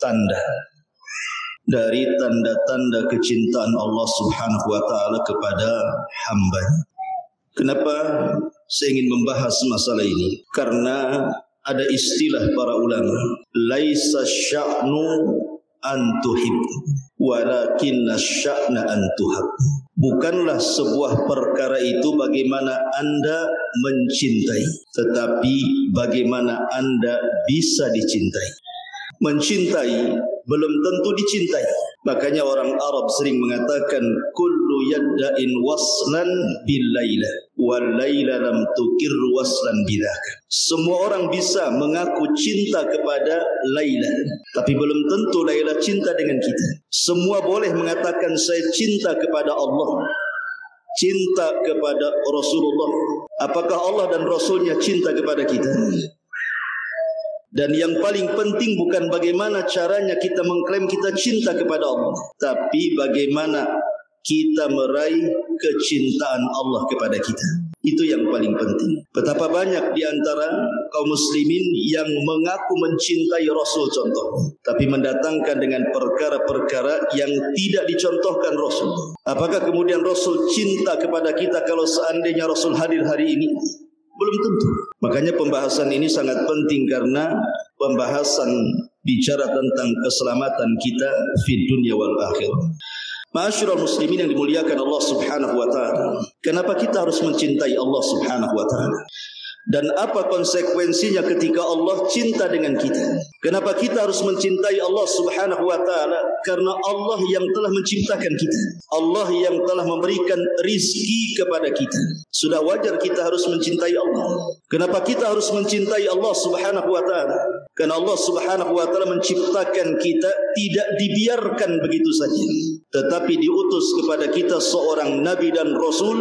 tanda dari tanda-tanda kecintaan Allah Subhanahu wa taala kepada hamba-Nya. Kenapa saya ingin membahas masalah ini? Karena ada istilah para ulama, laisa sya'nu an tuhibbu walakinna sya'na an tuhab. Bukanlah sebuah perkara itu bagaimana Anda mencintai, tetapi bagaimana Anda bisa dicintai. Mencintai belum tentu dicintai. Makanya orang Arab sering mengatakan kullu yadda'in waslan bil laila wal laila lam tukir waslan bidzaka. Semua orang bisa mengaku cinta kepada Laila, tapi belum tentu Laila cinta dengan kita. Semua boleh mengatakan saya cinta kepada Allah, cinta kepada Rasulullah. Apakah Allah dan Rasulnya cinta kepada kita? Dan yang paling penting bukan bagaimana caranya kita mengklaim kita cinta kepada Allah, tapi bagaimana kita meraih kecintaan Allah kepada kita. Itu yang paling penting. Betapa banyak di antara kaum muslimin yang mengaku mencintai Rasul contoh, tapi mendatangkan dengan perkara-perkara yang tidak dicontohkan Rasul. Apakah kemudian Rasul cinta kepada kita kalau seandainya Rasul hadir hari ini? Belum tentu. Makanya pembahasan ini sangat penting karena pembahasan bicara tentang keselamatan kita fid dunya wal akhirah. Ma'asyiral muslimin yang dimuliakan Allah Subhanahu wa taala. Kenapa kita harus mencintai Allah Subhanahu wa taala? Dan apa konsekuensinya ketika Allah cinta dengan kita? Kenapa kita harus mencintai Allah Subhanahu wa taala? Karena Allah yang telah menciptakan kita. Allah yang telah memberikan rizki kepada kita. Sudah wajar kita harus mencintai Allah. Kenapa kita harus mencintai Allah Subhanahu wa taala? Karena Allah Subhanahu wa taala menciptakan kita tidak dibiarkan begitu saja, tetapi diutus kepada kita seorang nabi dan rasul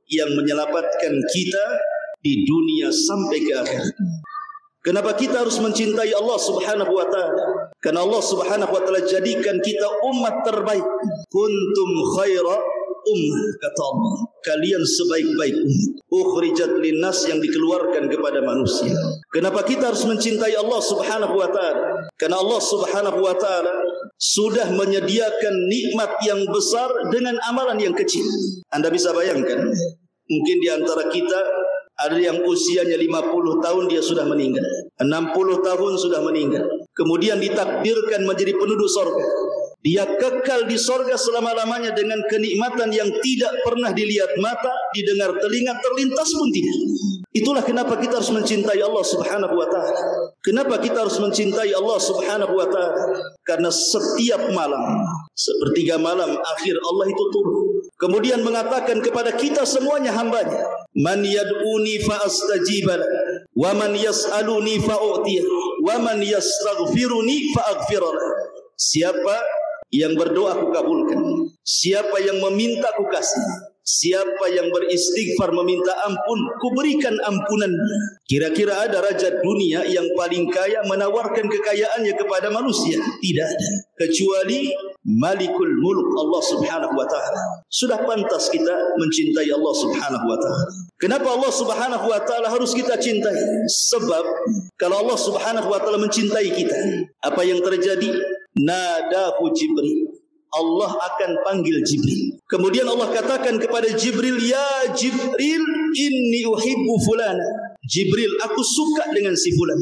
yang menyelamatkan kita di dunia sampai ke akhirat. Kenapa kita harus mencintai Allah Subhanahu wa taala? Karena Allah Subhanahu wa taala jadikan kita umat terbaik. Kuntum khaira ummah, kata Allah, kalian sebaik-baik umat. Ukhrijat linnas, yang dikeluarkan kepada manusia. Kenapa kita harus mencintai Allah Subhanahu wa taala? Karena Allah Subhanahu wa taala sudah menyediakan nikmat yang besar dengan amalan yang kecil. Anda bisa bayangkan, mungkin di antara kita ada yang usianya 50 tahun dia sudah meninggal, 60 tahun sudah meninggal, kemudian ditakdirkan menjadi penduduk sorga. Dia kekal di sorga selama-lamanya dengan kenikmatan yang tidak pernah dilihat mata, didengar telinga, terlintas pun tidak. Itulah kenapa kita harus mencintai Allah Subhanahu wa taala. Kenapa kita harus mencintai Allah Subhanahu wa taala? Karena setiap malam, sepertiga malam akhir, Allah itu turun, kemudian mengatakan kepada kita semuanya hambanya, man yad'uni fa astajibah, wa man yas'aluni fa u'tiyah, wa man yastaghfiruni fa aghfirah. Siapa yang berdoa aku kabulkan, siapa yang meminta aku kasih, siapa yang beristighfar meminta ampun ku berikan ampunan. Kira-kira ada raja dunia yang paling kaya menawarkan kekayaannya kepada manusia? Tidak ada, kecuali Malikul Mulk, Allah Subhanahu wa taala. Sudah pantas kita mencintai Allah Subhanahu wa taala. Kenapa Allah Subhanahu wa taala harus kita cintai? Sebab kalau Allah Subhanahu wa taala mencintai kita, apa yang terjadi? Nadahu Jibril, Allah akan panggil Jibril. Kemudian Allah katakan kepada Jibril, ya Jibril, inni uhibbu fulana. Jibril, aku suka dengan si fulan.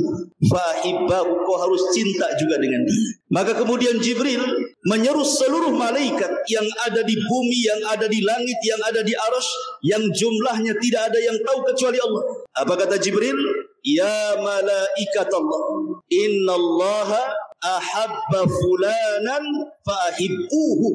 Fahibbahu, kau harus cinta juga dengan dia. Maka kemudian Jibril menyeru seluruh malaikat yang ada di bumi, yang ada di langit, yang ada di arsy, yang jumlahnya tidak ada yang tahu kecuali Allah. Apa kata Jibril? Ya malaikat Allah, innallaha ahabba fulanan fahibbuhu.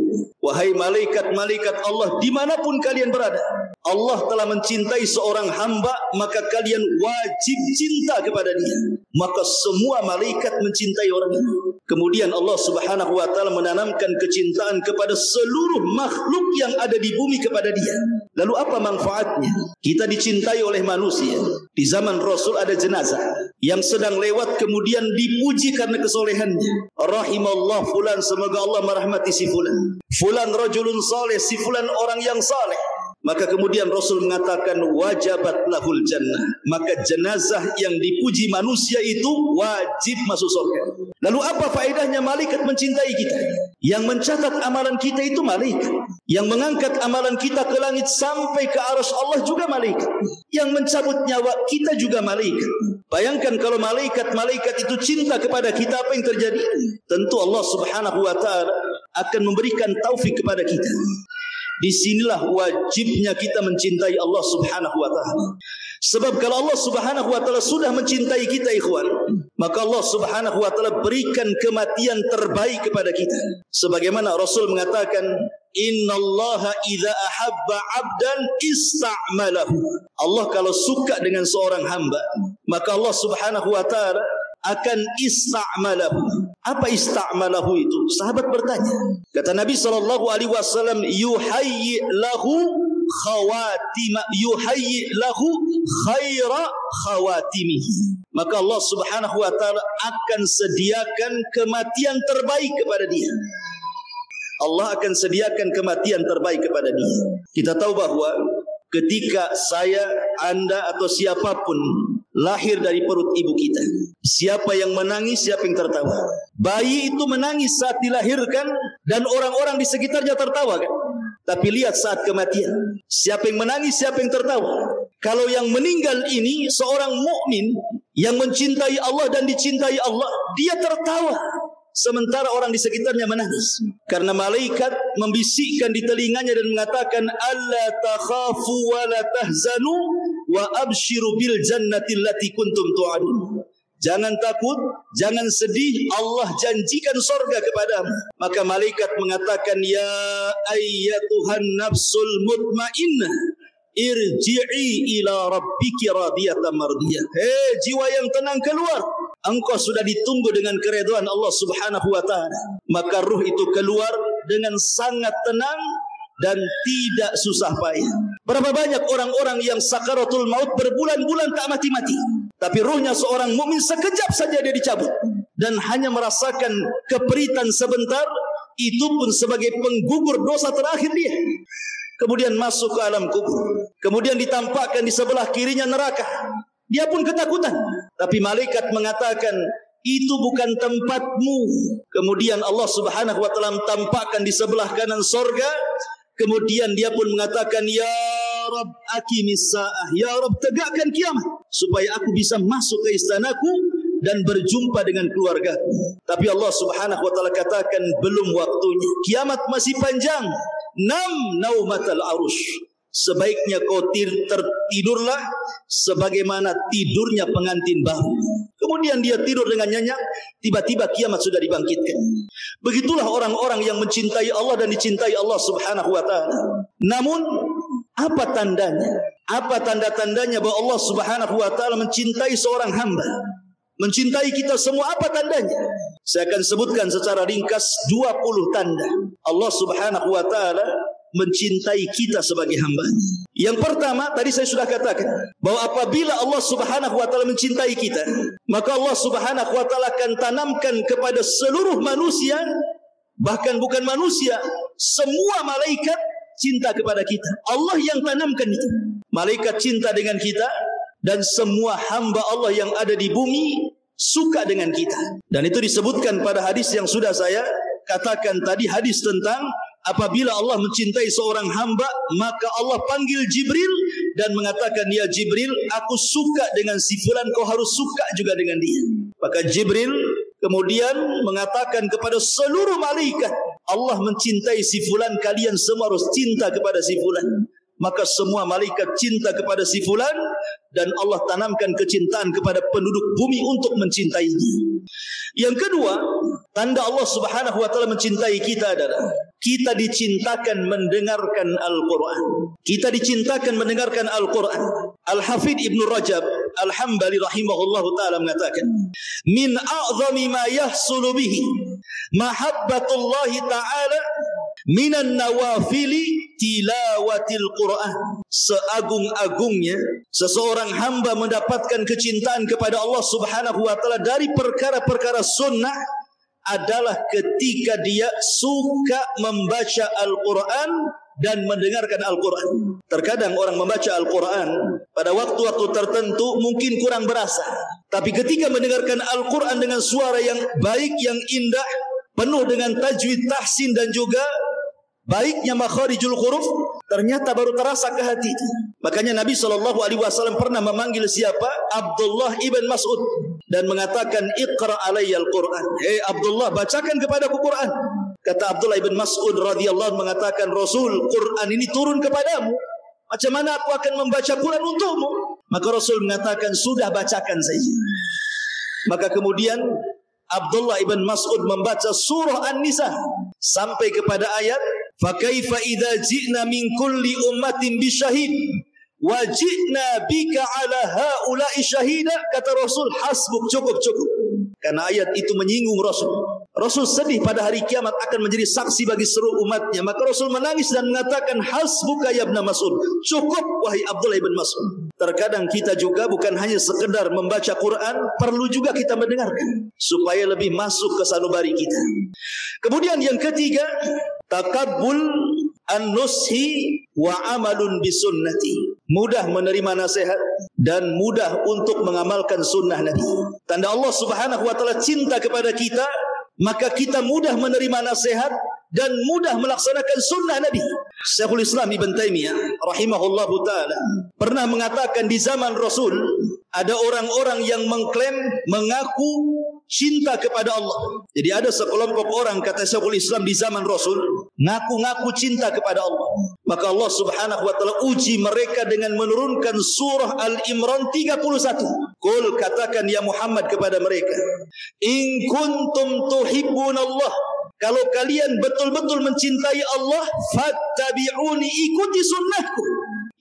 Wahai malaikat-malaikat Allah, dimanapun kalian berada, Allah telah mencintai seorang hamba, maka kalian wajib cinta kepada dia. Maka semua malaikat mencintai orang ini. Kemudian Allah Subhanahu wa taala menanamkan kecintaan kepada seluruh makhluk yang ada di bumi kepada dia. Lalu apa manfaatnya? Kita dicintai oleh manusia. Di zaman Rasul ada jenazah yang sedang lewat, kemudian dipuji karena kesolehannya. Rahimallah fulan, semoga Allah merahmati si fulan. Fulan rajulun saleh, si fulan orang yang saleh. Maka kemudian Rasul mengatakan wajabat lahul jannah. Maka jenazah yang dipuji manusia itu wajib masuk surga. Lalu apa faedahnya malaikat mencintai kita? Yang mencatat amalan kita itu malaikat. Yang mengangkat amalan kita ke langit sampai ke arsy Allah juga malaikat. Yang mencabut nyawa kita juga malaikat. Bayangkan kalau malaikat itu cinta kepada kita, apa yang terjadi? Tentu Allah Subhanahu wa taala akan memberikan taufik kepada kita. Disinilah wajibnya kita mencintai Allah Subhanahu wa taala. Sebab kalau Allah Subhanahu wa taala sudah mencintai kita ikhwan, maka Allah Subhanahu wa taala berikan kematian terbaik kepada kita. Sebagaimana Rasul mengatakan, innallaha idza ahabba 'abdan ista'malahu. Allah kalau suka dengan seorang hamba, maka Allah Subhanahu wa taala akan ista'malahu. Apa ista'malahu itu? Sahabat bertanya. Kata Nabi sallallahu alaihi wasallam, yuhayyi lahu khaira khawatimihi. Maka Allah Subhanahu wa taala akan sediakan kematian terbaik kepada dia. Allah akan sediakan kematian terbaik kepada dia. Kita tahu bahwa ketika saya, Anda atau siapapun lahir dari perut ibu kita, siapa yang menangis, siapa yang tertawa? Bayi itu menangis saat dilahirkan dan orang-orang di sekitarnya tertawa kan? Tapi lihat saat kematian, siapa yang menangis, siapa yang tertawa? Kalau yang meninggal ini seorang mukmin yang mencintai Allah dan dicintai Allah, dia tertawa. Sementara orang di sekitarnya menangis. Karena malaikat membisikkan di telinganya dan mengatakan, alla takhafu wa la tahzanu wa abshiru bil jannati allati kuntum tu'adun. Jangan takut, jangan sedih, Allah janjikan surga kepadamu. Maka malaikat mengatakan, ya ayyatuhan nafsul mutmainnah, irji'i ila rabbiki radiyatan mardiyah. Hei jiwa yang tenang, keluar. Engkau sudah ditunggu dengan keridhaan Allah Subhanahu wa taala. Maka ruh itu keluar dengan sangat tenang dan tidak susah payah. Berapa banyak orang-orang yang sakaratul maut berbulan-bulan tak mati-mati, tapi ruhnya seorang mukmin sekejap saja dia dicabut dan hanya merasakan keperitan sebentar, itu pun sebagai penggugur dosa terakhir dia. Kemudian masuk ke alam kubur, kemudian ditampakkan di sebelah kirinya neraka. Dia pun ketakutan, tapi malaikat mengatakan, itu bukan tempatmu. Kemudian Allah Subhanahu wa taala tampakkan di sebelah kanan surga. Kemudian dia pun mengatakan, ya Rabb aqimis saah, ya Rabb tegakkan kiamat supaya aku bisa masuk ke istanaku dan berjumpa dengan keluargaku. Tapi Allah Subhanahu wa taala katakan, belum waktunya, kiamat masih panjang. Nam naumatal arush. Sebaiknya kau tertidurlah sebagaimana tidurnya pengantin baru. Kemudian dia tidur dengan nyenyak, tiba-tiba kiamat sudah dibangkitkan. Begitulah orang-orang yang mencintai Allah dan dicintai Allah Subhanahu wa taala. Namun apa tandanya? Apa tanda-tandanya bahwa Allah Subhanahu wa taala mencintai seorang hamba? Mencintai kita semua, apa tandanya? Saya akan sebutkan secara ringkas 20 tanda Allah Subhanahu wa taala mencintai kita sebagai hamba-Nya. Yang pertama, tadi saya sudah katakan bahwa apabila Allah Subhanahu wa taala mencintai kita, maka Allah Subhanahu wa taala akan tanamkan kepada seluruh manusia, bahkan bukan manusia, semua malaikat cinta kepada kita. Allah yang tanamkan itu. Malaikat cinta dengan kita dan semua hamba Allah yang ada di bumi suka dengan kita. Dan itu disebutkan pada hadis yang sudah saya katakan tadi, hadis tentang apabila Allah mencintai seorang hamba, maka Allah panggil Jibril dan mengatakan, ya Jibril, aku suka dengan si fulan, kau harus suka juga dengan dia. Maka Jibril kemudian mengatakan kepada seluruh malaikat, Allah mencintai si fulan, kalian semua harus cinta kepada si fulan. Maka semua malaikat cinta kepada si fulan dan Allah tanamkan kecintaan kepada penduduk bumi untuk mencintainya. Yang kedua, tanda Allah Subhanahu wa taala mencintai kita adalah kita dicintakan mendengarkan Al-Quran. Kita dicintakan mendengarkan Al-Quran. Al-Hafidh Ibn Rajab Al-Hambali rahimahullahu ta'ala mengatakan, min a'zami ma yahsulu bihi mahabbatullahi ta'ala minan nawafili tilawatil Quran. Seagung-agungnya seseorang hamba mendapatkan kecintaan kepada Allah Subhanahu wa taala dari perkara-perkara sunnah adalah ketika dia suka membaca Al-Quran dan mendengarkan Al-Quran. Terkadang orang membaca Al-Quran pada waktu-waktu tertentu mungkin kurang berasa, tapi ketika mendengarkan Al-Quran dengan suara yang baik, yang indah, penuh dengan tajwid, tahsin dan juga baiknya makharijul huruf, ternyata baru terasa ke hati. Makanya Nabi SAW pernah memanggil siapa? Abdullah ibn Mas'ud dan mengatakan, Iqra alayyal Quran. Hei Abdullah, bacakan kepadaku Quran. Kata Abdullah ibn Mas'ud radhiyallahu anhu mengatakan, Rasul, Quran ini turun kepadamu. Macam mana aku akan membaca Quran untukmu? Maka Rasul mengatakan, sudah bacakan saja. Maka kemudian Abdullah ibn Mas'ud membaca surah An-Nisa sampai kepada ayat فَكَيْفَ إِذَا جِئْنَا مِنْ كُلِّ أُمَّةٍ بِشَهِيدٍ وَجِئْنَا بِكَ عَلَى هَؤُلَاءِ شَهِيدًا. Kata Rasul, hasbuk, cukup. Karena ayat itu menyinggung Rasul. Rasul sedih pada hari kiamat akan menjadi saksi bagi seluruh umatnya. Maka Rasul menangis dan mengatakan, hasbuka ya ibn Mas'ud, cukup wahai Abdullah ibn Mas'ud. Terkadang kita juga bukan hanya sekedar membaca Quran, perlu juga kita mendengarkan supaya lebih masuk ke sanubari kita. Kemudian yang ketiga, takabbul an-nushi wa amalun bisunnati. Mudah menerima nasihat dan mudah untuk mengamalkan sunnah Nabi. Tanda Allah Subhanahu wa taala cinta kepada kita, maka kita mudah menerima nasihat dan mudah melaksanakan sunnah Nabi. Syekhul Islam Ibn Taimiyah rahimahullahu ta'ala pernah mengatakan, di zaman Rasul ada orang-orang yang mengklaim, mengaku cinta kepada Allah. Jadi ada sekelompok orang, kata Syekhul Islam, di zaman Rasul ngaku-ngaku cinta kepada Allah. Maka Allah Subhanahu wa taala uji mereka dengan menurunkan surah Al-Imran 31. Qul, katakan ya Muhammad kepada mereka, in kuntum tuhibbunallah, kalau kalian betul-betul mencintai Allah, fattabi'uni, ikuti sunnahku,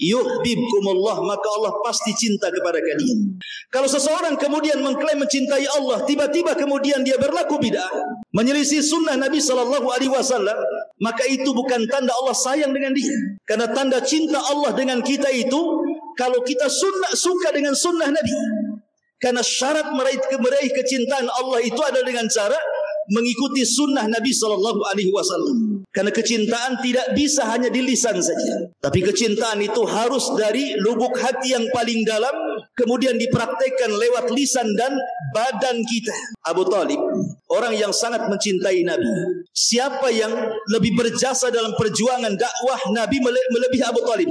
yuhibbukumullah, maka Allah pasti cinta kepada kalian. Kalau seseorang kemudian mengklaim mencintai Allah, tiba-tiba kemudian dia berlaku bid'ah, menyelisih sunnah Nabi SAW, maka itu bukan tanda Allah sayang dengan dia. Karena tanda cinta Allah dengan kita itu, kalau kita suka dengan sunnah Nabi. Karena syarat meraih kecintaan Allah itu adalah dengan cara mengikuti sunnah Nabi SAW. Karena kecintaan tidak bisa hanya di lisan saja, tapi kecintaan itu harus dari lubuk hati yang paling dalam, kemudian dipraktekkan lewat lisan dan badan kita. Abu Talib, orang yang sangat mencintai Nabi. Siapa yang lebih berjasa dalam perjuangan dakwah Nabi melebihi Abu Talib?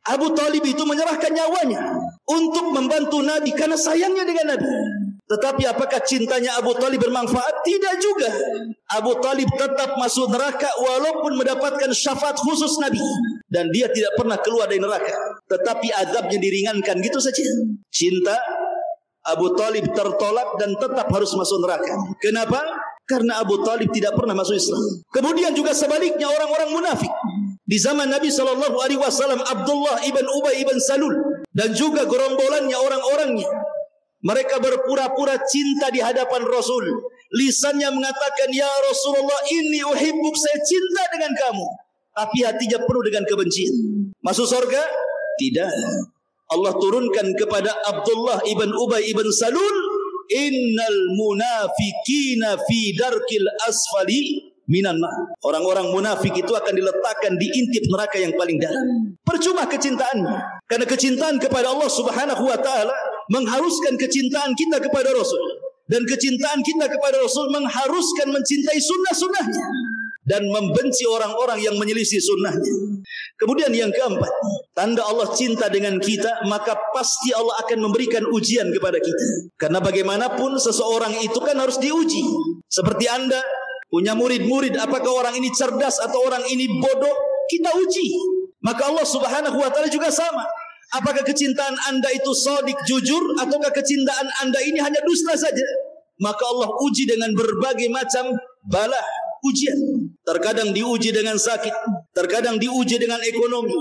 Abu Talib itu menyerahkan nyawanya untuk membantu Nabi karena sayangnya dengan Nabi. Tetapi apakah cintanya Abu Talib bermanfaat? Tidak juga. Abu Talib tetap masuk neraka walaupun mendapatkan syafaat khusus Nabi. Dan dia tidak pernah keluar dari neraka. Tetapi azabnya diringankan, gitu saja. Cinta Abu Talib tertolak dan tetap harus masuk neraka. Kenapa? Karena Abu Talib tidak pernah masuk Islam. Kemudian juga sebaliknya orang-orang munafik. Di zaman Nabi SAW, Abdullah ibn Ubay ibn Salul dan juga gerombolannya, orang-orangnya, mereka berpura-pura cinta di hadapan Rasul. Lisannya mengatakan, ya Rasulullah, inni uhibbuk, saya cinta dengan kamu. Tapi hatinya penuh dengan kebencian. Masuk surga? Tidak. Allah turunkan kepada Abdullah ibn Ubay ibn Salul, innal munafikina fi darkil asfali minan nar. Orang-orang munafik itu akan diletakkan di intip neraka yang paling dalam. Percuma kecintaannya. Karena kecintaan kepada Allah Subhanahu wa taala mengharuskan kecintaan kita kepada Rasul, dan kecintaan kita kepada Rasul mengharuskan mencintai sunnah-sunnahnya dan membenci orang-orang yang menyelisih sunnahnya. Kemudian yang keempat, tanda Allah cinta dengan kita, maka pasti Allah akan memberikan ujian kepada kita. Karena bagaimanapun seseorang itu kan harus diuji. Seperti Anda punya murid-murid, apakah orang ini cerdas atau orang ini bodoh, kita uji. Maka Allah Subhanahu wa taala juga sama. Apakah kecintaan Anda itu shadik, jujur, ataukah kecintaan Anda ini hanya dusta saja? Maka Allah uji dengan berbagai macam bala, ujian. Terkadang diuji dengan sakit, terkadang diuji dengan ekonomi,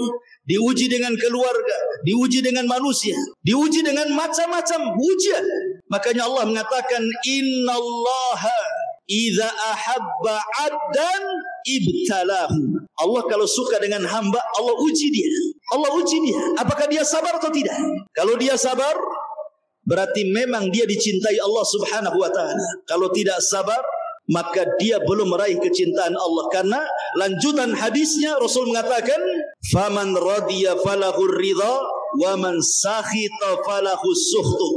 diuji dengan keluarga, diuji dengan manusia, diuji dengan macam-macam ujian. Makanya Allah mengatakan, innallaha idza ahabba 'abdan ibtalahu. Allah kalau suka dengan hamba, Allah uji dia. Allah uji dia. Apakah dia sabar atau tidak? Kalau dia sabar, berarti memang dia dicintai Allah Subhanahu wa taala. Kalau tidak sabar, maka dia belum meraih kecintaan Allah. Karena lanjutan hadisnya Rasul mengatakan, faman radiya falahur ridha wa man sakhita falahus sukhtu.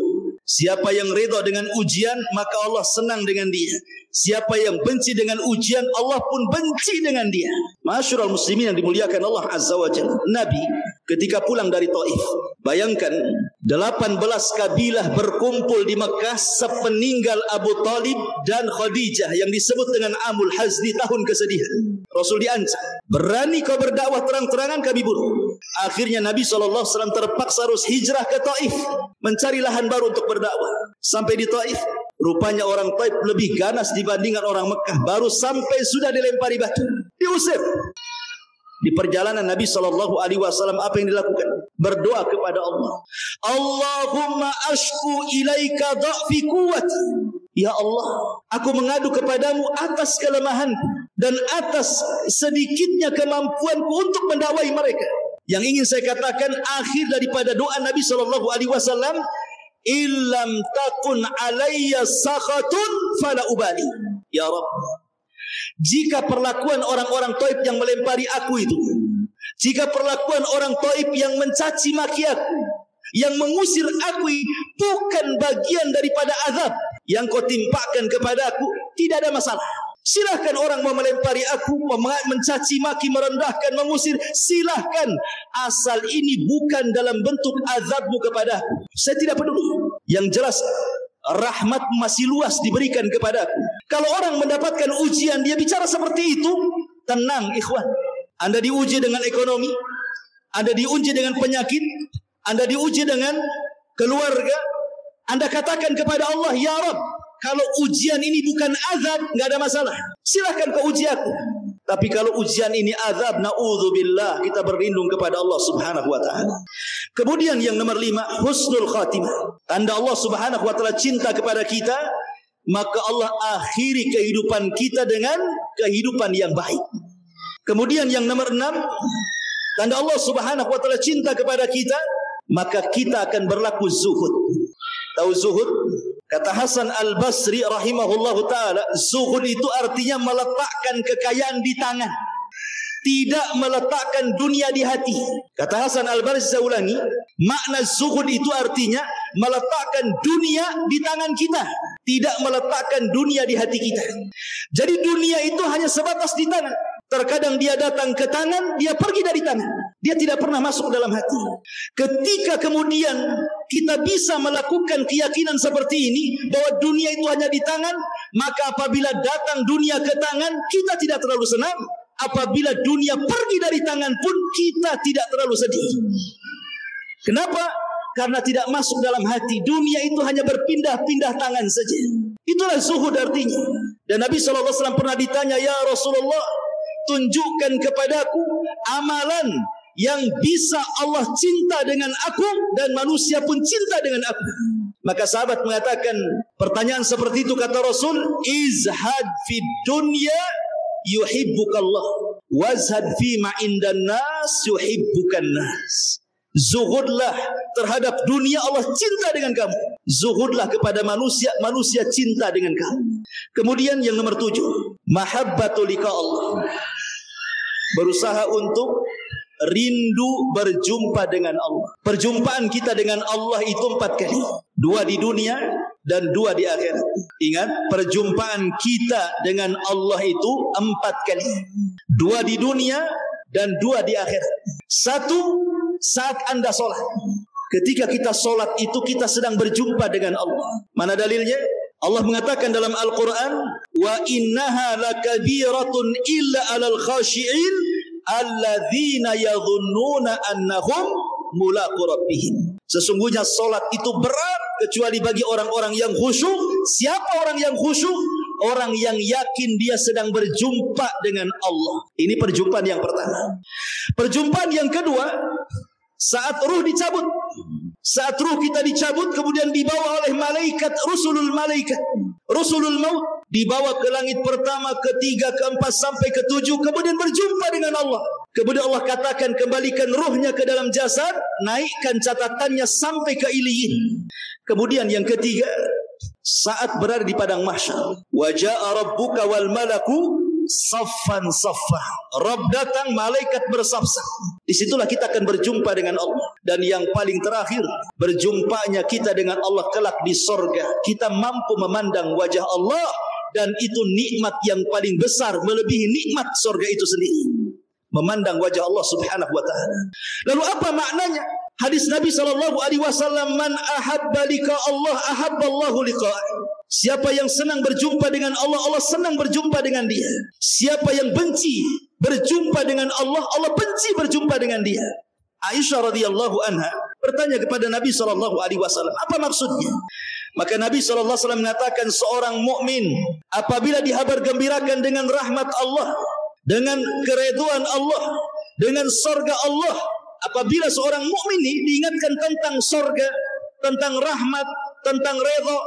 Siapa yang ridha dengan ujian, maka Allah senang dengan dia. Siapa yang benci dengan ujian, Allah pun benci dengan dia. Masyarul muslimin yang dimuliakan Allah Azza wa Jalla. Nabi ketika pulang dari Taif, bayangkan 18 kabilah berkumpul di Mekah sepeninggal Abu Talib dan Khadijah yang disebut dengan Amul Hazni, tahun kesedihan. Rasul diancam, berani kau berdakwah terang-terangan, kami bunuh. Akhirnya Nabi SAW terpaksa harus hijrah ke Taif, mencari lahan baru untuk berdakwah. Sampai di Taif, rupanya orang Taif lebih ganas dibandingkan orang Mekah. Baru sampai sudah dilempari batu, diusir. Di perjalanan Nabi SAW apa yang dilakukan? Berdoa kepada Allah. Allahumma ashku ilaika dha'fi quwwati. Ya Allah, aku mengadu kepadamu atas kelemahanku dan atas sedikitnya kemampuanku untuk mendakwai mereka. Yang ingin saya katakan, akhir daripada doa Nabi SAW, illam takun alayya sakhatun fala ubali. Ya Rabb, jika perlakuan orang-orang Taif yang melempari aku itu, jika perlakuan orang Taif yang mencaci maki aku, yang mengusir aku bukan bagian daripada azab yang kau timpakan kepada aku, tidak ada masalah. Silahkan orang mau melempari aku, mencaci maki, merendahkan, mengusir, silahkan, asal ini bukan dalam bentuk azabmu kepada aku. Saya tidak peduli. Yang jelas rahmat masih luas diberikan kepada aku. Kalau orang mendapatkan ujian, dia bicara seperti itu, tenang ikhwan. Anda diuji dengan ekonomi, Anda diuji dengan penyakit, Anda diuji dengan keluarga, Anda katakan kepada Allah, ya Rabb, kalau ujian ini bukan azab, enggak ada masalah. Silahkan kau uji aku. Tapi kalau ujian ini azab, na'udzubillah, kita berlindung kepada Allah Subhanahu wa taala. Kemudian yang nomor 5, husnul khatimah. Tanda Allah Subhanahu wa taala cinta kepada kita, maka Allah akhiri kehidupan kita dengan kehidupan yang baik. Kemudian yang nomor 6, tanda Allah Subhanahu wa taala cinta kepada kita, maka kita akan berlaku zuhud. Tahu zuhud? Kata Hasan Al-Basri rahimahullahu ta'ala, zuhud itu artinya meletakkan kekayaan di tangan, tidak meletakkan dunia di hati. Kata Hasan Al-Basri, saya ulangi, makna zuhud itu artinya meletakkan dunia di tangan kita, tidak meletakkan dunia di hati kita. Jadi dunia itu hanya sebatas di tangan. Terkadang dia datang ke tangan, dia pergi dari tangan. Dia tidak pernah masuk dalam hati. Ketika kemudian kita bisa melakukan keyakinan seperti ini, bahwa dunia itu hanya di tangan, maka apabila datang dunia ke tangan, kita tidak terlalu senang. Apabila dunia pergi dari tangan pun, kita tidak terlalu sedih. Kenapa? Karena tidak masuk dalam hati. Dunia itu hanya berpindah-pindah tangan saja. Itulah zuhud artinya. Dan Nabi SAW pernah ditanya, ya Rasulullah, tunjukkan kepadaku amalan yang bisa Allah cinta dengan aku dan manusia pun cinta dengan aku. Maka sahabat mengatakan pertanyaan seperti itu, kata Rasul, izhad fid dunya yuhibbukallah wazhad fi ma indan nas yuhibbukan nas. Zuhudlah terhadap dunia, Allah cinta dengan kamu. Zuhudlah kepada manusia, manusia cinta dengan kamu. Kemudian yang nomor 7, mahabbatul liqa Allah. Berusaha untuk rindu berjumpa dengan Allah. Perjumpaan kita dengan Allah itu 4 kali. 2 di dunia dan 2 di akhirat. Ingat, perjumpaan kita dengan Allah itu 4 kali. 2 di dunia dan 2 di akhirat. 1 saat Anda sholat. Ketika kita sholat itu kita sedang berjumpa dengan Allah. Mana dalilnya? Allah mengatakan dalam Al-Quran, wa innaha lakabiratun illa alal khashi'in alladzina yadhunnuna annahum mulaqu rabbihim. Sesungguhnya sholat itu berat kecuali bagi orang-orang yang khusyuk. Siapa orang yang khusyuk? Orang yang yakin dia sedang berjumpa dengan Allah. Ini perjumpaan yang pertama. Perjumpaan yang kedua, saat ruh dicabut. Saat ruh kita dicabut, kemudian dibawa oleh malaikat, rusulul malaikat, rusulul maut, dibawa ke langit pertama, ketiga, keempat, sampai ketujuh, kemudian berjumpa dengan Allah. Kemudian Allah katakan, kembalikan ruhnya ke dalam jasad, naikkan catatannya sampai ke iliyin. Kemudian yang ketiga, saat berada di padang mahsyar. Wa jaa rabbuka wal malaku saffan saffa. Rabb datang, malaikat bersaf-saf. Disitulah kita akan berjumpa dengan Allah. Dan yang paling terakhir, berjumpanya kita dengan Allah kelak di sorga. Kita mampu memandang wajah Allah, dan itu nikmat yang paling besar, melebihi nikmat sorga itu sendiri. Memandang wajah Allah subhanahu wa ta'ala. Lalu apa maknanya? Hadis Nabi SAW, man ahabba liqa Allah, ahabba Allahu liqa'ah. Siapa yang senang berjumpa dengan Allah, Allah senang berjumpa dengan dia. Siapa yang benci berjumpa dengan Allah, Allah benci berjumpa dengan dia. Aisyah radhiyallahu anha bertanya kepada Nabi SAW, apa maksudnya? Maka Nabi SAW mengatakan, seorang mukmin apabila dihabar gembirakan dengan rahmat Allah, dengan keridhaan Allah, dengan surga Allah, apabila seorang mukmin ini diingatkan tentang surga, tentang rahmat, tentang redha,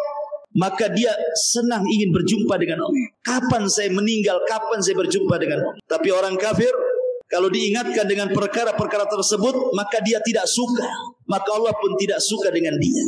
maka dia senang ingin berjumpa dengan Allah. Kapan saya meninggal, kapan saya berjumpa dengan Allah. Tapi orang kafir, kalau diingatkan dengan perkara-perkara tersebut, maka dia tidak suka. Maka Allah pun tidak suka dengan dia.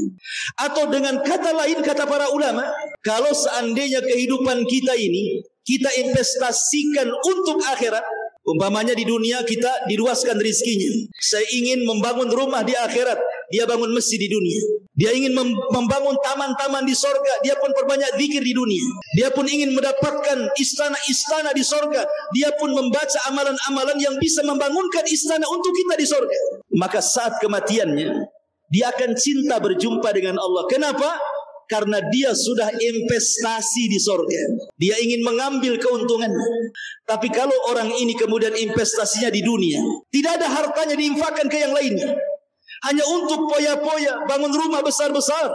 Atau dengan kata lain, kata para ulama, kalau seandainya kehidupan kita ini kita investasikan untuk akhirat, umpamanya di dunia kita diluaskan rezekinya. Saya ingin membangun rumah di akhirat, dia bangun masjid di dunia. Dia ingin membangun taman-taman di sorga, dia pun perbanyak zikir di dunia. Dia pun ingin mendapatkan istana-istana di sorga, dia pun membaca amalan-amalan yang bisa membangunkan istana untuk kita di sorga. Maka saat kematiannya, dia akan cinta berjumpa dengan Allah. Kenapa? Karena dia sudah investasi di sorga. Dia ingin mengambil keuntungan. Tapi kalau orang ini kemudian investasinya di dunia, tidak ada hartanya diinfakkan ke yang lainnya, hanya untuk poya-poya, bangun rumah besar-besar,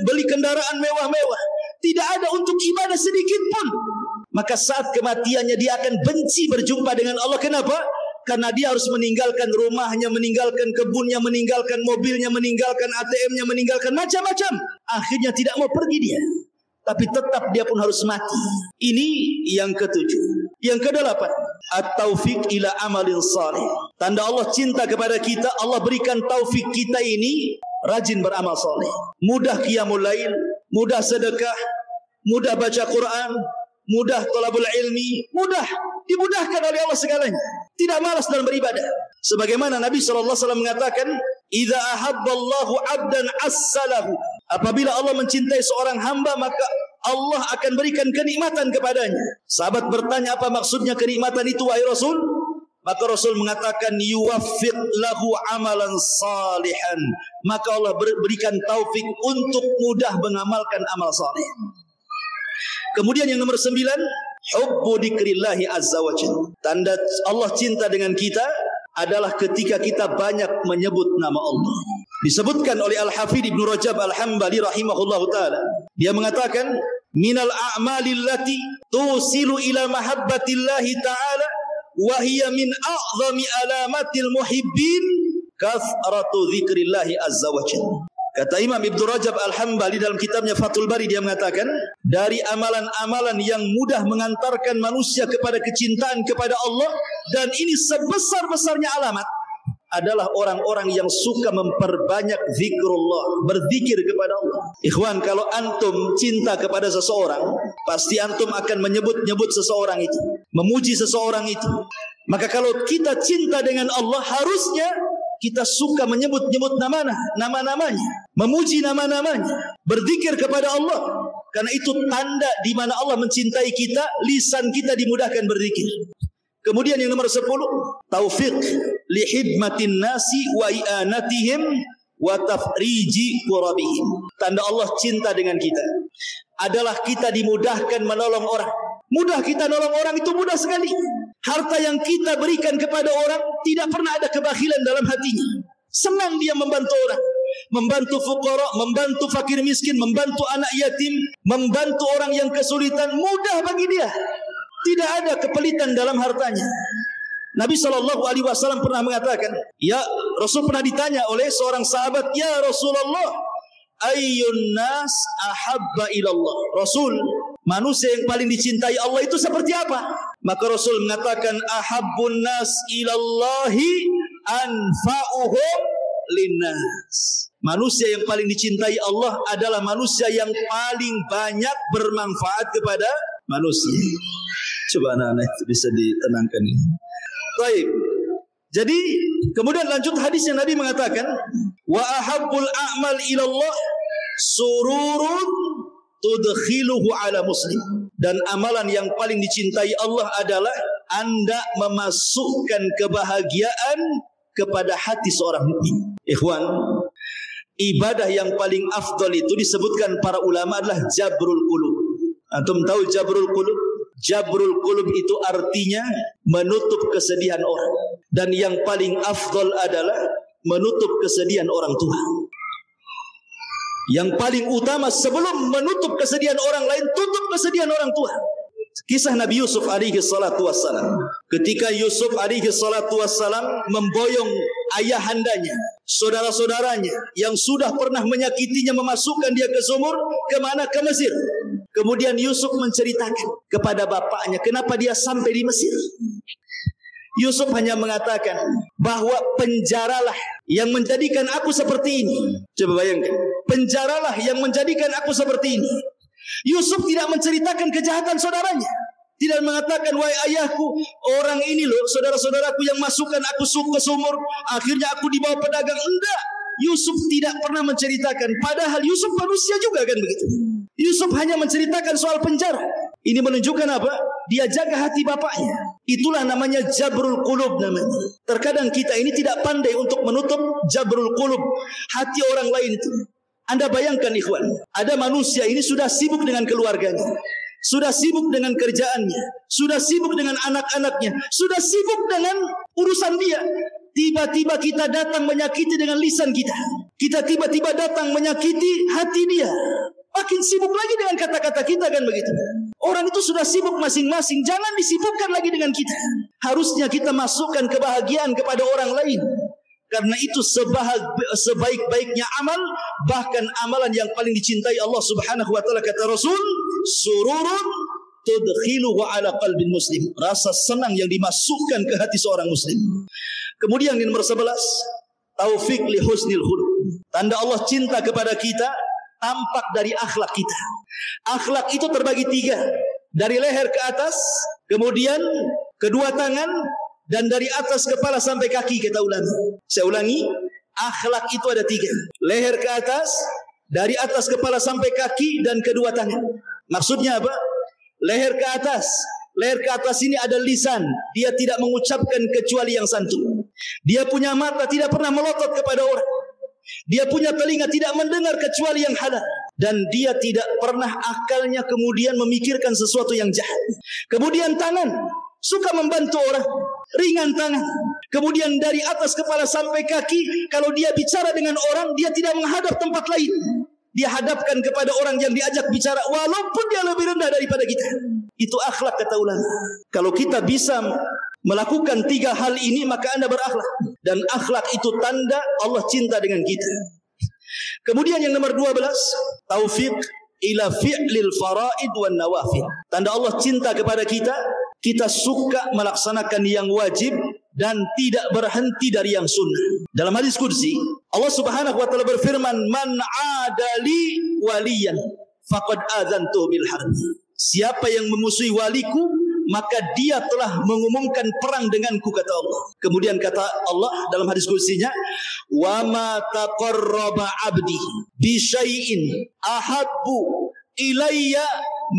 beli kendaraan mewah-mewah, tidak ada untuk ibadah sedikit pun, maka saat kematiannya dia akan benci berjumpa dengan Allah. Kenapa? Karena dia harus meninggalkan rumahnya, meninggalkan kebunnya, meninggalkan mobilnya, meninggalkan ATM-nya, meninggalkan macam-macam. Akhirnya tidak mau pergi dia, tapi tetap dia pun harus mati. Ini yang ketujuh. Yang kedelapan, at-taufiq ila amalin salih. Tanda Allah cinta kepada kita, Allah berikan taufik kita ini rajin beramal saleh. Mudah qiyamul lail, mudah sedekah, mudah baca Quran, mudah thalabul ilmi, mudah dimudahkan oleh Allah segalanya. Tidak malas dalam beribadah. Sebagaimana Nabi SAW mengatakan, idza ahabballahu 'abdan assalahu. Apabila Allah mencintai seorang hamba, maka Allah akan berikan kenikmatan kepadanya. Sahabat bertanya, apa maksudnya kenikmatan itu wahai Rasul? Maka Rasul mengatakan, yuwaffiq lahu amalan salihan. Maka Allah berikan taufik untuk mudah mengamalkan amal saleh. Kemudian yang nomor 9, hubbu dzikrillahi azza wa jalla. Tanda Allah cinta dengan kita adalah ketika kita banyak menyebut nama Allah. Disebutkan oleh Al-Hafidh Ibnu Rajab Al-Hambali rahimahullahu taala. Dia mengatakan, minal a'mali allati tusilu ila mahabbatillahi ta'ala wa hiya min a'zami alamatil muhibbin kathratu dzikrillahi azza wa jalla. Kata Imam Ibnu Rajab Al-Hambali dalam kitabnya Fathul Bari, dia mengatakan, dari amalan-amalan yang mudah mengantarkan manusia kepada kecintaan kepada Allah, dan ini sebesar-besarnya alamat, adalah orang-orang yang suka memperbanyak zikrullah, berzikir kepada Allah. Ikhwan, kalau antum cinta kepada seseorang, pasti antum akan menyebut-nyebut seseorang itu, memuji seseorang itu. Maka kalau kita cinta dengan Allah, harusnya kita suka menyebut-nyebut nama-namanya, memuji nama-namanya, berzikir kepada Allah. Karena itu tanda di mana Allah mencintai kita, lisan kita dimudahkan berzikir. Kemudian yang nomor 10, taufiq li khidmatin nasi wa i'anatihim wa tafriji qurabihim. Tanda Allah cinta dengan kita adalah kita dimudahkan menolong orang. Mudah kita nolong orang, itu mudah sekali. Harta yang kita berikan kepada orang tidak pernah ada kebakhilan dalam hatinya. Senang dia membantu orang, membantu fuqara, membantu fakir miskin, membantu anak yatim, membantu orang yang kesulitan, mudah bagi dia. Tidak ada kepelitan dalam hartanya. Nabi SAW pernah mengatakan, ya Rasul pernah ditanya oleh seorang sahabat, ya Rasulullah, ayyun nas ahabba ilallah. Rasul, manusia yang paling dicintai Allah itu seperti apa? Maka Rasul mengatakan, ahabbun nas ilallahi anfa'uhum linnas. Manusia yang paling dicintai Allah adalah manusia yang paling banyak bermanfaat kepada manusia. Coba anak-anak itu bisa ditenangkan ini. Baik. Jadi kemudian lanjut hadis yang Nabi mengatakan, wa ahabbul a'mal ilallah sururun tudkhiluhu ala muslim. Dan amalan yang paling dicintai Allah adalah Anda memasukkan kebahagiaan kepada hati seorang mukmin. Ikhwan, ibadah yang paling afdal itu disebutkan para ulama adalah jabrul qulub. Antum tahu jabrul qulub? Jabrul qulub itu artinya menutup kesedihan orang. Dan yang paling afdal adalah menutup kesedihan orang tua. Yang paling utama sebelum menutup kesedihan orang lain, tutup kesedihan orang tua. Kisah Nabi Yusuf alaihi salatu wassalam. Ketika Yusuf alaihi salatu wassalam memboyong ayahandanya, saudara-saudaranya yang sudah pernah menyakitinya, memasukkan dia ke sumur, kemana? Ke Mesir. Kemudian Yusuf menceritakan kepada bapaknya kenapa dia sampai di Mesir. Yusuf hanya mengatakan bahwa penjaralah yang menjadikan aku seperti ini. Coba bayangkan, penjaralah yang menjadikan aku seperti ini. Yusuf tidak menceritakan kejahatan saudaranya. Tidak mengatakan, wahai ayahku, orang ini loh, saudara-saudaraku yang masukkan aku ke sumur, akhirnya aku dibawa pedagang. Enggak. Yusuf tidak pernah menceritakan. Padahal Yusuf manusia juga kan begitu. Yusuf hanya menceritakan soal penjara. Ini menunjukkan apa? Dia jaga hati bapaknya. Itulah namanya jabrul qulub namanya. Terkadang kita ini tidak pandai untuk menutup jabrul qulub, hati orang lain itu. Anda bayangkan ikhwan, ada manusia ini sudah sibuk dengan keluarganya, sudah sibuk dengan kerjaannya, sudah sibuk dengan anak-anaknya, sudah sibuk dengan urusan dia. Tiba-tiba kita datang menyakiti dengan lisan kita. Kita tiba-tiba datang menyakiti hati dia. Makin sibuk lagi dengan kata-kata kita kan begitu. Orang itu sudah sibuk masing-masing. Jangan disibukkan lagi dengan kita. Harusnya kita masukkan kebahagiaan kepada orang lain. Karena itu sebaik-baiknya amal, bahkan amalan yang paling dicintai Allah Subhanahu wa taala, kata Rasul, sururun tudkhiluhu ala qalbin muslim. Rasa senang yang dimasukkan ke hati seorang muslim. Kemudian yang nomor 11, taufik li husnil khuluq. Tanda Allah cinta kepada kita tampak dari akhlak kita. Akhlak itu terbagi 3. Dari leher ke atas, kemudian kedua tangan, dan dari atas kepala sampai kaki. Kita ulangi. Saya ulangi. Akhlak itu ada 3. Leher ke atas, dari atas kepala sampai kaki, dan kedua tangan. Maksudnya apa? Leher ke atas. Leher ke atas ini ada lisan. Dia tidak mengucapkan kecuali yang santun. Dia punya mata, tidak pernah melotot kepada orang. Dia punya telinga, tidak mendengar kecuali yang halal. Dan dia tidak pernah akalnya kemudian memikirkan sesuatu yang jahat. Kemudian tangan, suka membantu orang, ringan tangan. Kemudian dari atas kepala sampai kaki, kalau dia bicara dengan orang, dia tidak menghadap tempat lain. Dia hadapkan kepada orang yang diajak bicara, walaupun dia lebih rendah daripada kita. Itu akhlak, kata ulama. Kalau kita bisa melakukan 3 hal ini, maka Anda berakhlak. Dan akhlak itu tanda Allah cinta dengan kita. Kemudian yang nomor 12, taufik ila fi'lil faraid wan nawafil. Tanda Allah cinta kepada kita, kita suka melaksanakan yang wajib dan tidak berhenti dari yang sunnah. Dalam hadis qudsi, Allah Subhanahu wa taala berfirman, "Man 'adali waliyan faqad adzantuhu bil harb." Siapa yang memusuhi waliku, maka dia telah mengumumkan perang denganku, kata Allah. Kemudian kata Allah dalam hadis qudsinya, "Wa ma taqarraba 'abdi bi syai'in ahabbu ilayya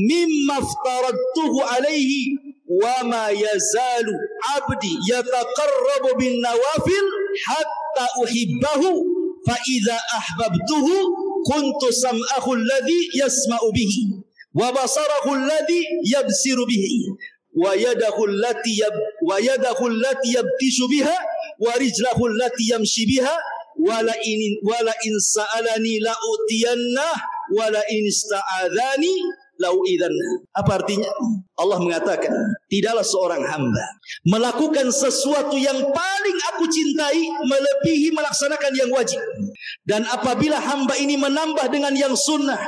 mimma aftaradtuhu alaihi wa ma yazalu 'abdi yataqarrabu bin nawafil hatta uhibbahu fa idza ahbabtuhu kuntu sam'ahu alladhi yasma'u bihi wa basarahu alladhi yabsiru bihi wa yadahu allati yabtishu biha wa rijlahu allati yamshi biha wa la in sa'alani la utiyanna wa la in ista'adzani lau idzanna. Apa artinya? Allah mengatakan, tidaklah seorang hamba melakukan sesuatu yang paling aku cintai melebihi melaksanakan yang wajib. Dan apabila hamba ini menambah dengan yang sunnah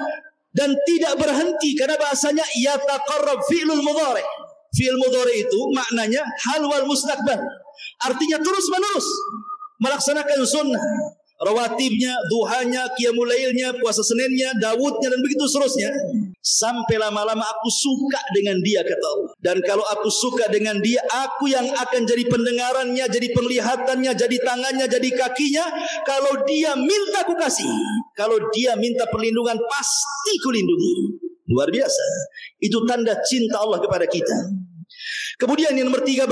dan tidak berhenti, karena bahasanya yataqarrab fi'lul mudhari. Fi'il mudhari itu maknanya hal wal mustaqbal. Artinya terus menerus melaksanakan sunnah. rawatibnya, duhanya, qiyamul lailnya, puasa Seninnya, Daudnya, dan begitu seterusnya. Sampai lama-lama aku suka dengan dia, kata Allah. Dan kalau aku suka dengan dia, aku yang akan jadi pendengarannya, jadi penglihatannya, jadi tangannya, jadi kakinya. Kalau dia minta aku kasih, kalau dia minta perlindungan, pasti kulindungi. Luar biasa. Itu tanda cinta Allah kepada kita. Kemudian yang nomor 13,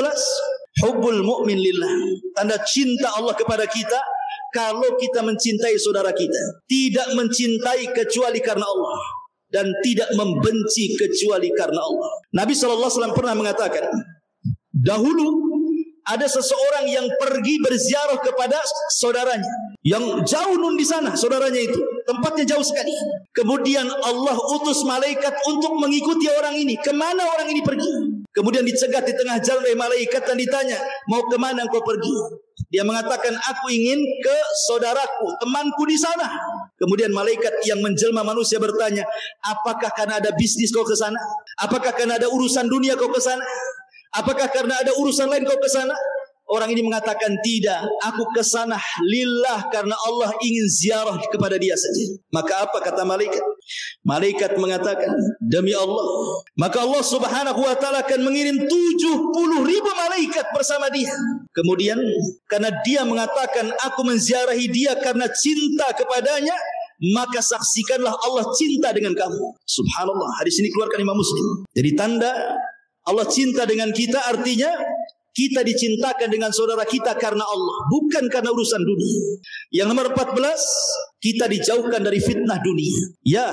hubbul mu'min lillah. Tanda cinta Allah kepada kita, kalau kita mencintai saudara kita, tidak mencintai kecuali karena Allah, dan tidak membenci kecuali karena Allah. Nabi SAW pernah mengatakan, dahulu ada seseorang yang pergi berziarah kepada saudaranya yang jauh nun di sana, saudaranya itu tempatnya jauh sekali. Kemudian Allah utus malaikat untuk mengikuti orang ini. Kemana orang ini pergi? Kemudian dicegat di tengah jalan oleh malaikat dan ditanya, mau kemana engkau pergi? Dia mengatakan, aku ingin ke saudaraku, temanku di sana. Kemudian malaikat yang menjelma manusia bertanya, apakah karena ada bisnis kau ke sana? Apakah karena ada urusan dunia kau ke sana? Apakah karena ada urusan lain kau ke sana? Orang ini mengatakan, tidak, aku ke sana lillah, karena Allah ingin ziarah kepada dia saja. Maka apa kata malaikat? Malaikat mengatakan, demi Allah, maka Allah Subhanahu wa taala akan mengirim 70.000 malaikat bersama dia. Kemudian karena dia mengatakan, aku menziarahi dia karena cinta kepadanya, maka saksikanlah Allah cinta dengan kamu. Subhanallah, hadis ini keluarkan Imam Muslim. Jadi tanda Allah cinta dengan kita, artinya kita dicintakan dengan saudara kita karena Allah, bukan karena urusan dunia. Yang nomor 14, kita dijauhkan dari fitnah dunia. Ya,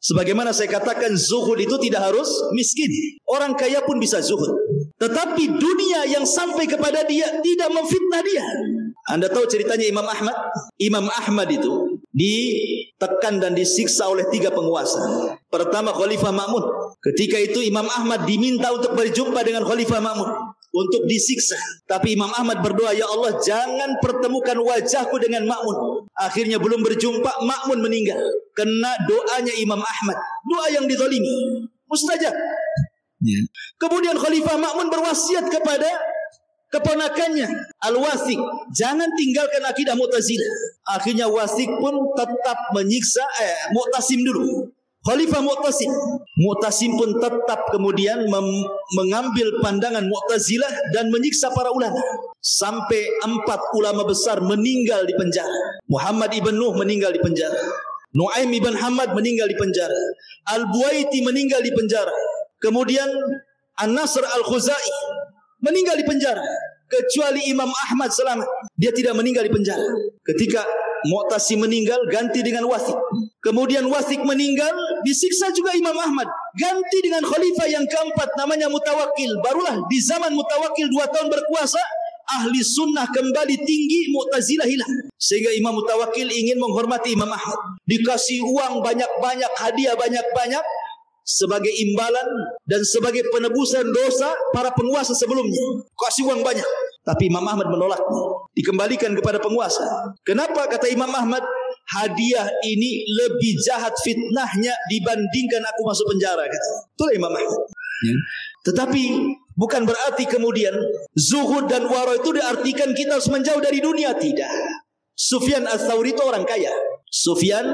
sebagaimana saya katakan, zuhud itu tidak harus miskin. Orang kaya pun bisa zuhud. Tetapi dunia yang sampai kepada dia tidak memfitnah dia. Anda tahu ceritanya Imam Ahmad? Imam Ahmad itu ditekan dan disiksa oleh 3 penguasa. Pertama, Khalifah Ma'mun. Ketika itu Imam Ahmad diminta untuk berjumpa dengan Khalifah Ma'mun untuk disiksa. Tapi Imam Ahmad berdoa, ya Allah, jangan pertemukan wajahku dengan Ma'mun. Akhirnya belum berjumpa, Ma'mun meninggal. Kena doanya Imam Ahmad. Doa yang dizalimi, mustajab. Kemudian Khalifah Ma'mun berwasiat kepada keponakannya Al-Wathiq, jangan tinggalkan akidah Mu'tazilah. Akhirnya Wathiq pun tetap menyiksa Mu'tasim dulu. Khalifah Mu'tasim pun tetap kemudian mengambil pandangan Mu'tazilah dan menyiksa para ulama. Sampai 4 ulama besar meninggal di penjara. Muhammad ibn Nuh meninggal di penjara. Nu'aim ibn Hamad meninggal di penjara. Al-Buaiti meninggal di penjara. Kemudian An-Nasr Al-Khuzai meninggal di penjara. Kecuali Imam Ahmad selamat, dia tidak meninggal di penjara. Ketika Mu'tasim meninggal, ganti dengan Wathiq. Kemudian Wathiq meninggal, disiksa juga Imam Ahmad, ganti dengan khalifah yang keempat, namanya Mutawakkil. Barulah di zaman Mutawakkil 2 tahun berkuasa, ahli sunnah kembali tinggi, Mu'tazilah hilang. Sehingga Imam Mutawakkil ingin menghormati Imam Ahmad, dikasih uang banyak-banyak, hadiah banyak-banyak, sebagai imbalan dan sebagai penebusan dosa para penguasa sebelumnya. Kasih uang banyak. Tapi Imam Ahmad menolaknya, dikembalikan kepada penguasa. Kenapa? Kata Imam Ahmad, hadiah ini lebih jahat fitnahnya dibandingkan aku masuk penjara, kata. Itulah Imam Ahmad. Tetapi bukan berarti kemudian zuhud dan wara itu diartikan kita harus menjauh dari dunia. Tidak. Sufyan Ats-Tsauri itu orang kaya. Sufyan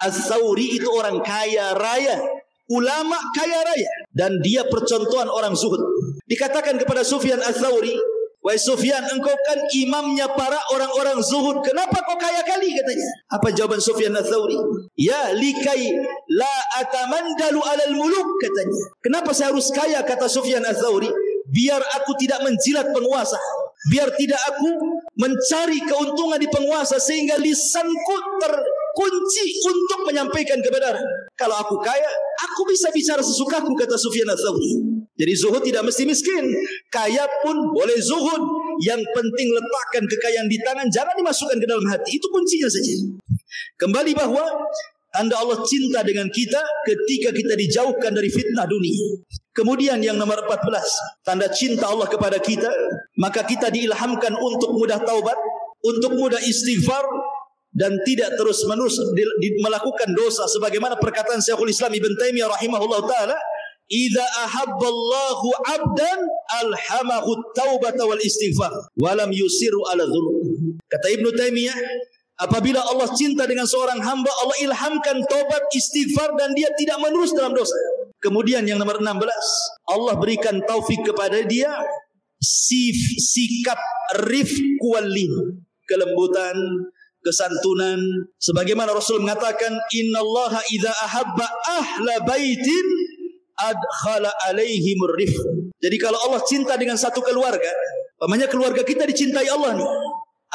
Ats-Tsauri itu orang kaya raya, ulama kaya raya, dan dia percontohan orang zuhud. Dikatakan kepada Sufyan Ats-Tsauri, wahai Sufyan, engkau kan imamnya para orang-orang zuhud, kenapa kau kaya kali, katanya. Apa jawaban Sufyan Ats-Tsauri? Ya, likai la atamandalu alal muluk, katanya. Kenapa saya harus kaya, kata Sufyan Ats-Tsauri? Biar aku tidak menjilat penguasa, biar tidak aku mencari keuntungan di penguasa, sehingga lisanku terkunci untuk menyampaikan kebenaran. Kalau aku kaya, aku bisa bicara sesukaku, kata Sufyan Ats-Tsauri. Jadi zuhud tidak mesti miskin. Kaya pun boleh zuhud. Yang penting letakkan kekayaan di tangan, jangan dimasukkan ke dalam hati. Itu kuncinya saja. Kembali bahwa tanda Allah cinta dengan kita ketika kita dijauhkan dari fitnah dunia. Kemudian yang nomor 14, tanda cinta Allah kepada kita, maka kita diilhamkan untuk mudah taubat, untuk mudah istighfar, dan tidak terus-menerus melakukan dosa. Sebagaimana perkataan Syekhul Islam Ibn Taimiyah rahimahullah ta'ala, idza ahabballahu 'abdan alhamahu at-taubata wal istighfar wa lam yusiru ala dzunub. Kata Ibnu Taimiyah, Apabila Allah cinta dengan seorang hamba, Allah ilhamkan taubat, istighfar, dan dia tidak menerus dalam dosa. Kemudian yang nomor 16, Allah berikan taufik kepada dia sikap rifq wal lin, kelembutan, kesantunan. Sebagaimana Rasul mengatakan, innallaha idza ahabba ahla baitin adkhala alaihimur rifq. Jadi kalau Allah cinta dengan satu keluarga, umpamanya keluarga kita dicintai Allah nih,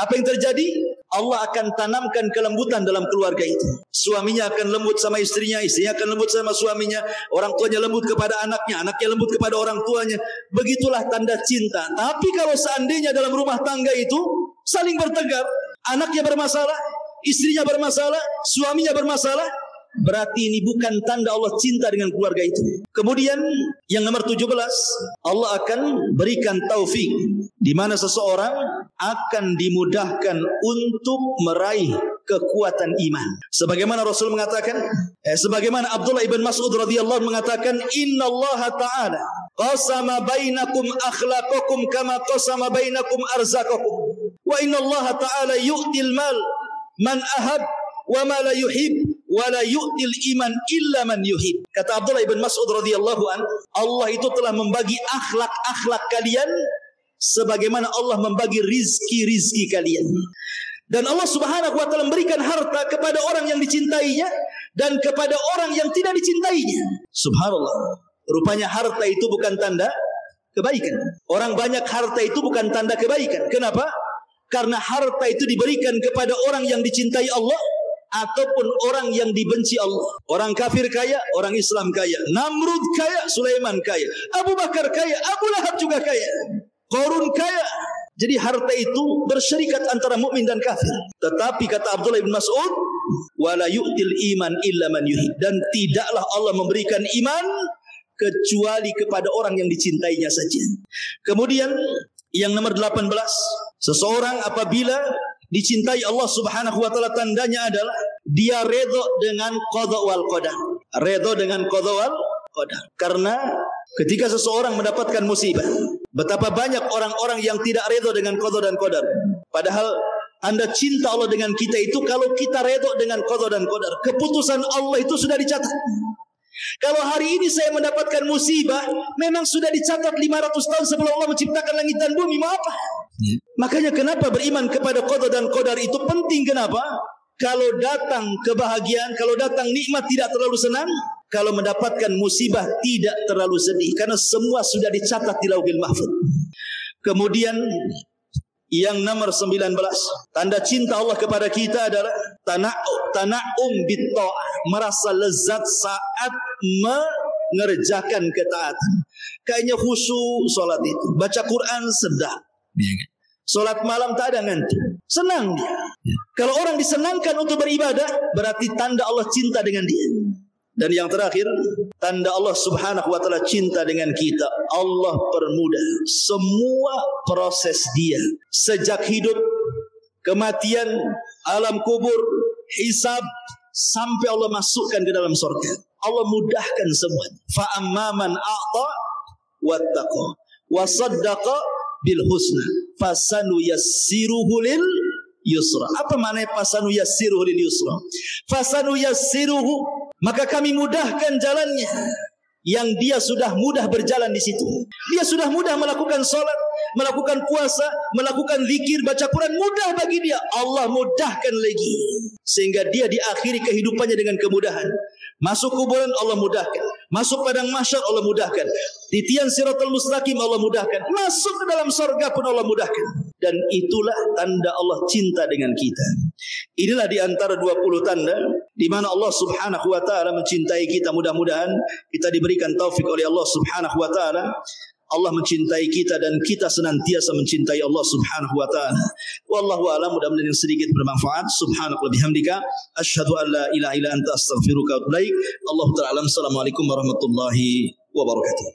apa yang terjadi? Allah akan tanamkan kelembutan dalam keluarga itu. Suaminya akan lembut sama istrinya, istrinya akan lembut sama suaminya, orang tuanya lembut kepada anaknya, anaknya lembut kepada orang tuanya. Begitulah tanda cinta. Tapi kalau seandainya dalam rumah tangga itu saling bertengkar, anaknya bermasalah, istrinya bermasalah, suaminya bermasalah, berarti ini bukan tanda Allah cinta dengan keluarga itu. Kemudian yang nomor 17, Allah akan berikan taufik di mana seseorang akan dimudahkan untuk meraih kekuatan iman. Sebagaimana Rasul mengatakan, sebagaimana Abdullah ibn Mas'ud radhiyallahu anhu mengatakan, innallaha ta'ala qasama bainakum akhlaqakum kama qasama bainakum arzaqakum. Wa innallaha ta'ala yu'til mal man ahab wa ma la yuhib wa la yu'til iman illa man yuhib. Kata Abdullah ibn Mas'ud radhiyallahu an, Allah itu telah membagi akhlak-akhlak kalian sebagaimana Allah membagi rizki-rizki kalian. Dan Allah Subhanahu wa taala memberikan harta kepada orang yang dicintainya dan kepada orang yang tidak dicintainya. Subhanallah. Rupanya harta itu bukan tanda kebaikan. Orang banyak harta itu bukan tanda kebaikan. Kenapa? Karena harta itu diberikan kepada orang yang dicintai Allah ataupun orang yang dibenci Allah. Orang kafir kaya, orang Islam kaya. Namrud kaya, Sulaiman kaya. Abu Bakar kaya, Abu Lahab juga kaya. Qarun kaya. Jadi harta itu bersyarikat antara mukmin dan kafir. Tetapi kata Abdullah bin Mas'ud, wala yu'til iman illa man yuhib. Dan tidaklah Allah memberikan iman kecuali kepada orang yang dicintainya saja. Kemudian yang nomor 18, seseorang apabila dicintai Allah Subhanahu wa taala tandanya adalah dia redha dengan qada wal qadar. Redha dengan qada wal qadar. Karena ketika seseorang mendapatkan musibah, betapa banyak orang-orang yang tidak redha dengan qada dan qadar. Padahal tanda cinta Allah dengan kita itu kalau kita redha dengan qada dan qadar. Keputusan Allah itu sudah dicatat. Kalau hari ini saya mendapatkan musibah, memang sudah dicatat 500 tahun sebelum Allah menciptakan langit dan bumi. Mau apa? Makanya kenapa beriman kepada qada dan qadar itu penting. Kenapa? Kalau datang kebahagiaan, kalau datang nikmat tidak terlalu senang, kalau mendapatkan musibah tidak terlalu sedih, karena semua sudah dicatat di Lauhil Mahfuz. Kemudian yang nomor 19, tanda cinta Allah kepada kita adalah tana'um bitta'ah, merasa lezat saat mengerjakan ketaatan. Kayaknya khusyuk salat itu, baca Quran sedap. Salat malam tak ada ngantuk, senang dia. Kalau orang disenangkan untuk beribadah, berarti tanda Allah cinta dengan dia. Dan yang terakhir, tanda Allah Subhanahu wa taala cinta dengan kita. Allah permudah semua proses dia, sejak hidup, kematian, alam kubur, hisab, sampai Allah masukkan ke dalam surga. Allah mudahkan semua. Fa amman a'ta wattaqa wa saddaqa bil husna fasanu yassiruhu lil yusra. Apa makna fasanu yassiruhu lil yusra? Fasanu yassiruhu, maka kami mudahkan jalannya, yang dia sudah mudah berjalan di situ. Dia sudah mudah melakukan salat, melakukan puasa, melakukan zikir, baca Quran, mudah bagi dia. Allah mudahkan lagi sehingga dia diakhiri kehidupannya dengan kemudahan. Masuk kuburan Allah mudahkan, masuk padang mahsyar Allah mudahkan, titian siratal mustaqim Allah mudahkan, masuk ke dalam surga pun Allah mudahkan. Dan itulah tanda Allah cinta dengan kita. Inilah di antara 20 tanda di mana Allah Subhanahu wa taala mencintai kita. Mudah-mudahan kita diberikan taufik oleh Allah Subhanahu wa taala. Allah mencintai kita dan kita senantiasa mencintai Allah Subhanahu wa taala. Wallahu a'lam. Mudah-mudahan yang sedikit bermanfaat. Subhanallah bihamdika asyhadu an la ilaha illa anta astaghfiruka wa atubu ilaik. Allahu ta'ala. Assalamualaikum warahmatullahi wabarakatuh.